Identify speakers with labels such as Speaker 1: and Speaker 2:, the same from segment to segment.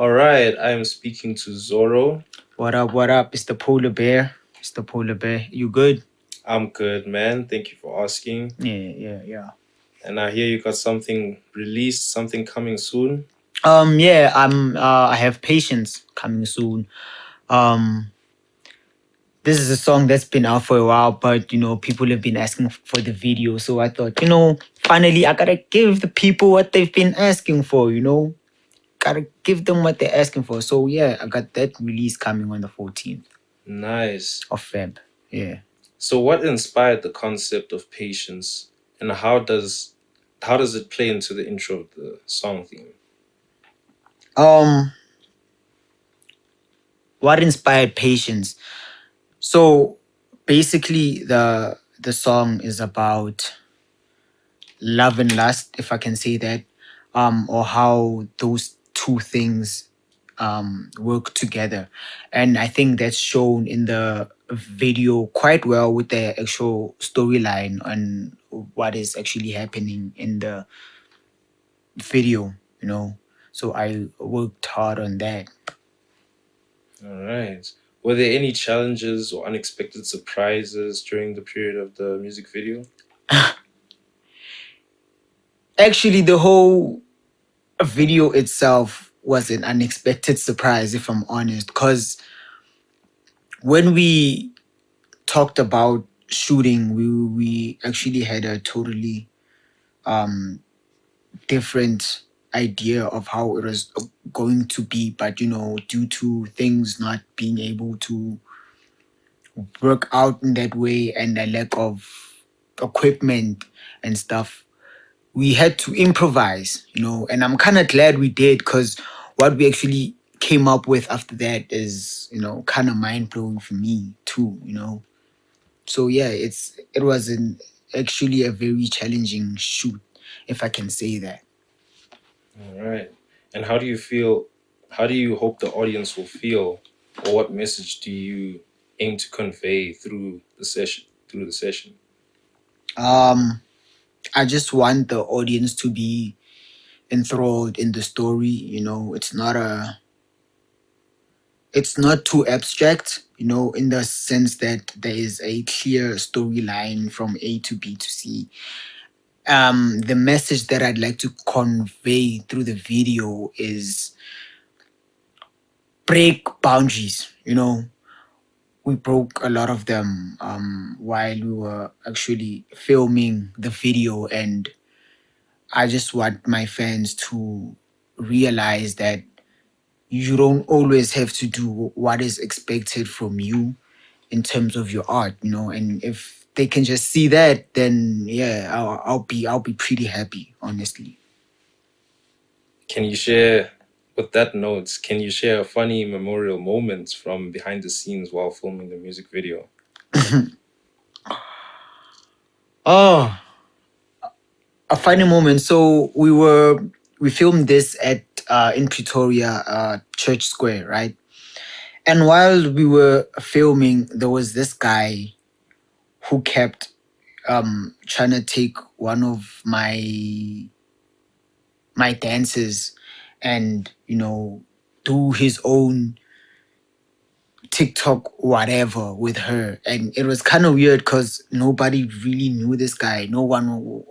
Speaker 1: All right, I'm speaking to Zōrrow.
Speaker 2: What up? What up? It's the polar bear. It's the polar bear. You good?
Speaker 1: I'm good, man. Thank you for asking.
Speaker 2: Yeah.
Speaker 1: And I hear you got something released, something coming soon.
Speaker 2: Yeah. I have patience coming soon. Um, this is a song that's been out for a while, but people have been asking for the video, so I thought, finally, I gotta give the people what they've been asking for. Gotta give them what they're asking for. So yeah, I got that release coming on the 14th
Speaker 1: Nice.
Speaker 2: of Feb. Yeah.
Speaker 1: So what inspired the concept of patience and how does it play into the intro of the song theme?
Speaker 2: Um, what inspired patience? So basically the song is about love and lust, if I can say that, or how those two things work together. And I think that's shown in the video quite well with the actual storyline and what is actually happening in the video, you know. So I worked hard on that.
Speaker 1: All right. Were there any challenges or unexpected surprises during the period of the music video?
Speaker 2: Actually, the whole video itself was an unexpected surprise, if I'm honest, because when we talked about shooting, we actually had a totally um different idea of how it was going to be, but due to things not being able to work out in that way and a lack of equipment and stuff, we had to improvise, and I'm kind of glad we did, because what we actually came up with after that is, kind of mind blowing for me too. So yeah, it was actually a very challenging shoot, if I can say that.
Speaker 1: All right. And how do you hope the audience will feel, or what message do you aim to convey through the session?
Speaker 2: Um, I just want the audience to be enthralled in the story. It's not too abstract, in the sense that there is a clear storyline from A to B to C. The message that I'd like to convey through the video is break boundaries. We broke a lot of them while we were actually filming the video, and I just want my fans to realize that you don't always have to do what is expected from you in terms of your art, and if they can just see that, then yeah, I'll be pretty happy, honestly.
Speaker 1: Can you share, with that note, can you share a funny memorial moment from behind the scenes while filming the music video?
Speaker 2: Oh, a funny moment. So we filmed this at in Pretoria, Church Square, right? And while we were filming, there was this guy who kept trying to take one of my dances and do his own TikTok whatever with her. And it was kind of weird because nobody really knew this guy. No one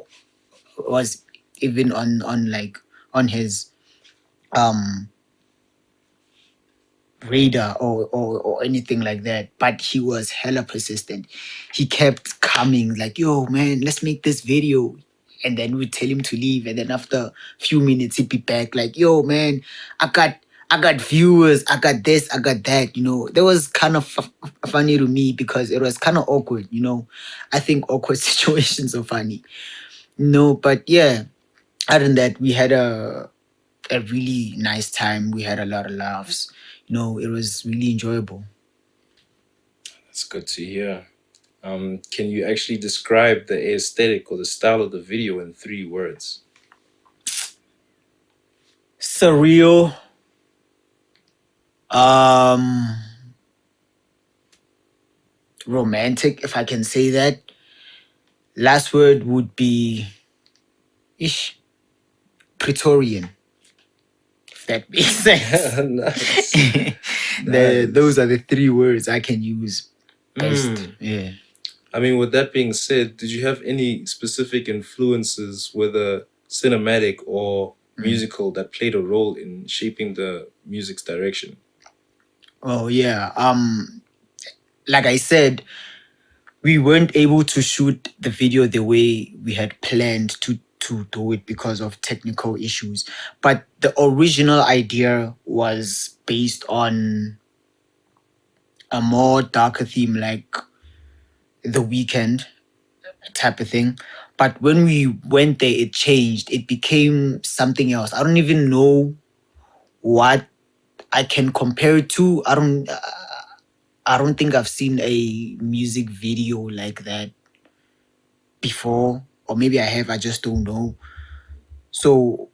Speaker 2: was even on like on his um radar or anything like that. But he was hella persistent. He kept coming like, yo man, let's make this video. And then we'd tell him to leave. And then after a few minutes he'd be back like, yo man, I got viewers, I got this, I got that. That was kind of funny to me because it was kind of awkward. I think awkward situations are funny. No, but yeah, other than that, we had a really nice time. We had a lot of laughs. It was really enjoyable.
Speaker 1: That's good to hear. Can you actually describe the aesthetic or the style of the video in 3 words?
Speaker 2: Surreal. Um, Romantic, if I can say that. Last word would be ish Praetorian, if that makes sense.
Speaker 1: Nice. Nice.
Speaker 2: Those are the three words I can use best.
Speaker 1: Mm.
Speaker 2: Yeah.
Speaker 1: I mean, with that being said, did you have any specific influences, whether cinematic or musical, that played a role in shaping the music's direction?
Speaker 2: Oh yeah. Like I said, we weren't able to shoot the video the way we had planned to do it because of technical issues. But the original idea was based on a more darker theme, like the weekend type of thing. But when we went there, it changed. It became something else. I don't even know what I can compare it to. I don't think I've seen a music video like that before, or maybe I have. I just don't know. So,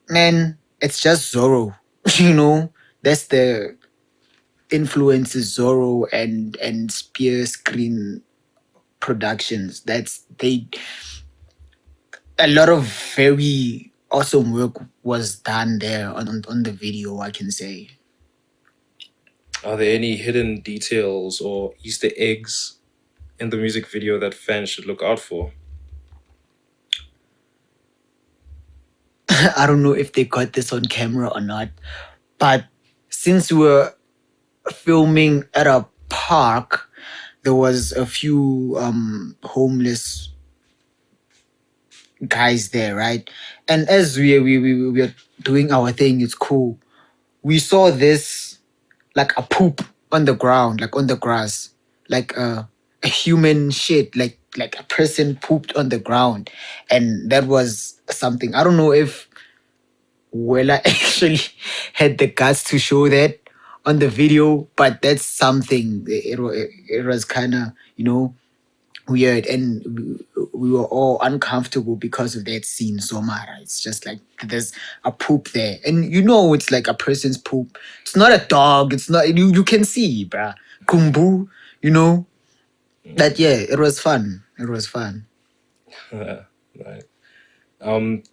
Speaker 2: man, it's just Zōrrow. You know, that's the influences Zōrrow and Spear Screen Productions. That's they. A lot of very awesome work was done there on the video, I can say.
Speaker 1: Are there any hidden details or Easter eggs in the music video that fans should look out for?
Speaker 2: I don't know if they got this on camera or not, but since we were filming at a park, there was a few homeless guys there, right? And as we were doing our thing, it's cool. We saw this like a poop on the ground, like on the grass, like a human shit, like a person pooped on the ground, and that was something. I don't know if Wella actually had the guts to show that on the video, but that's something. It was kind of weird, and we were all uncomfortable because of that scene. So much, it's just like there's a poop there, and it's like a person's poop. It's not a dog. It's not you can see, bruh. Kumbu, that. Yeah, it was fun. It was fun.
Speaker 1: Right. Um,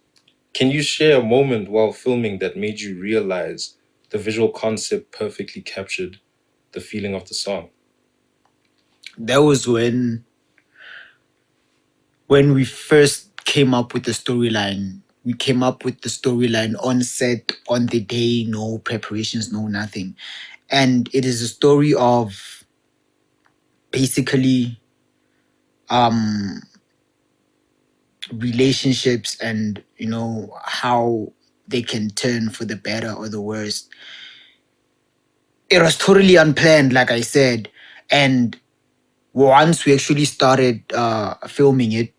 Speaker 1: can you share a moment while filming that made you realize the visual concept perfectly captured the feeling of the song?
Speaker 2: That was when we first came up with the storyline. We came up with the storyline on set on the day, no preparations, no nothing. And it is a story of basically um relationships, and how they can turn for the better or the worse. It was totally unplanned, like I said. And once we actually started filming it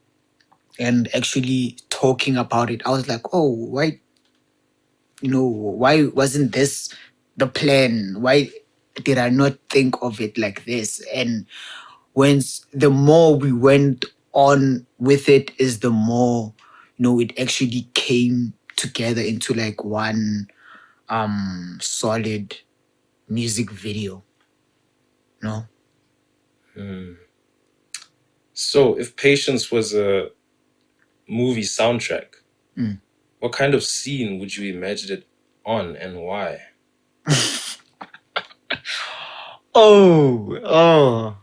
Speaker 2: and actually talking about it, I was like, oh, why wasn't this the plan? Why did I not think of it like this? And the more we went on with it, is the more it actually came together into like one solid music video. No.
Speaker 1: Hmm. So, if Patience was a movie soundtrack,
Speaker 2: Mm.
Speaker 1: what kind of scene would you imagine it on and why?
Speaker 2: Oh.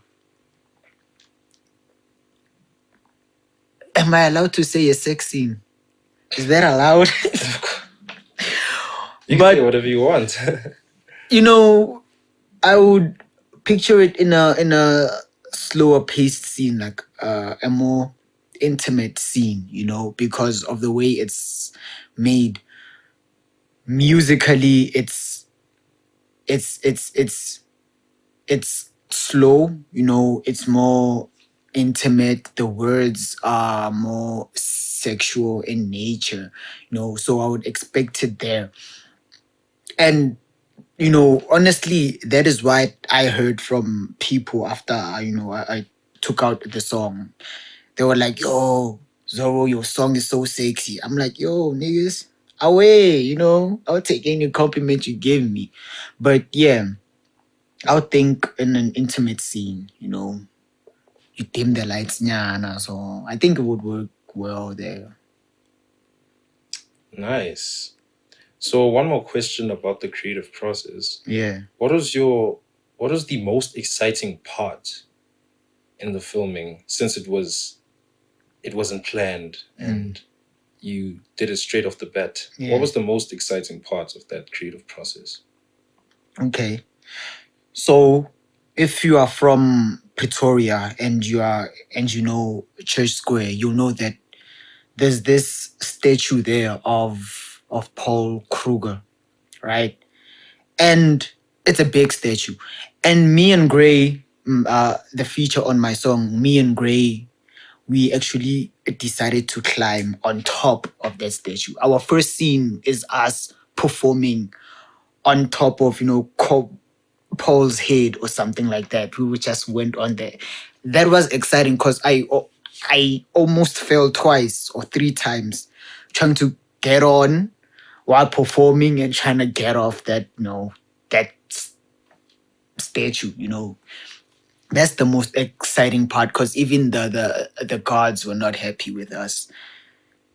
Speaker 2: Am I allowed to say a sex scene? Is that allowed?
Speaker 1: You can
Speaker 2: But
Speaker 1: say whatever you want.
Speaker 2: I would picture it in a slower paced scene, like a more intimate scene, because of the way it's made musically. It's slow, it's more intimate. The words are more sexual in nature, so I would expect it there. And honestly, that is what I heard from people after I took out the song. They were like, "Yo, Zōrrow, your song is so sexy." I'm like, "Yo, niggas, away, I'll take any compliment you give me." But yeah, I would think in an intimate scene, you dim the lights, nyana, so I think it would work well there.
Speaker 1: Nice. So one more question about the creative process.
Speaker 2: Yeah.
Speaker 1: What was your what was the most exciting part in the filming since it wasn't planned and you did it straight off the bat? What
Speaker 2: Yeah.
Speaker 1: was the most exciting part of that creative process?
Speaker 2: Okay. So if you are from Pretoria and you know Church Square, you'll know that there's this statue there of Paul Kruger, right? And it's a big statue. And me and GrèY, the feature on my song, me and GrèY, we actually decided to climb on top of that statue. Our first scene is us performing on top of, Paul's head or something like that. We just went on there. That was exciting because I almost fell twice or three times trying to get on while performing and trying to get off that, statue, That's the most exciting part because even the guards were not happy with us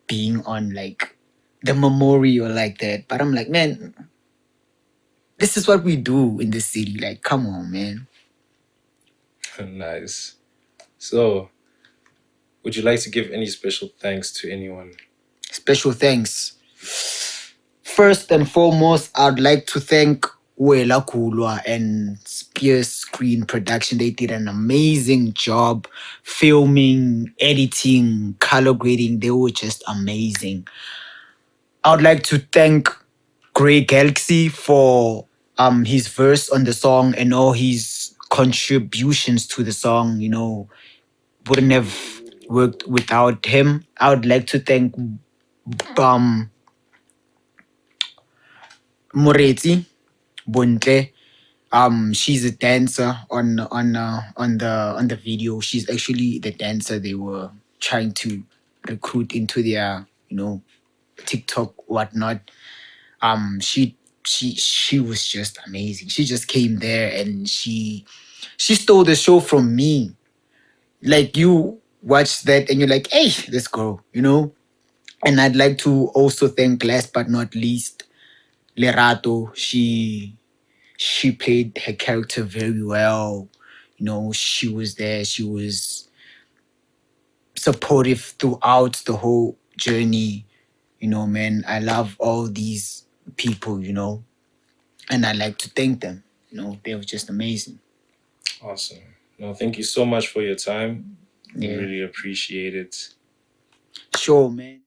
Speaker 2: being on like the memorial like that. But I'm like, man, this is what we do in this city. Like, come on, man.
Speaker 1: Nice. So, would you like to give any special thanks to anyone?
Speaker 2: Special thanks. First and foremost, I'd like to thank Wela Kulwa and Spears Screen Production. They did an amazing job filming, editing, color grading. They were just amazing. I would like to thank GrèY GalxY for his verse on the song and all his contributions to the song, wouldn't have worked without him. I would like to thank um Moretsi Bontle. She's a dancer on the video. She's actually the dancer they were trying to recruit into their, TikTok whatnot. She was just amazing. She just came there and she stole the show from me. Like you watch that and you're like, hey, this girl. And I'd like to also thank last but not least Lerato. She played her character very well. She was there. She was supportive throughout the whole journey. Man, I love all these people, and I like to thank them. They were just amazing.
Speaker 1: Awesome. No, thank you so much for your time. We
Speaker 2: Yeah.
Speaker 1: really appreciate it.
Speaker 2: Sure, man.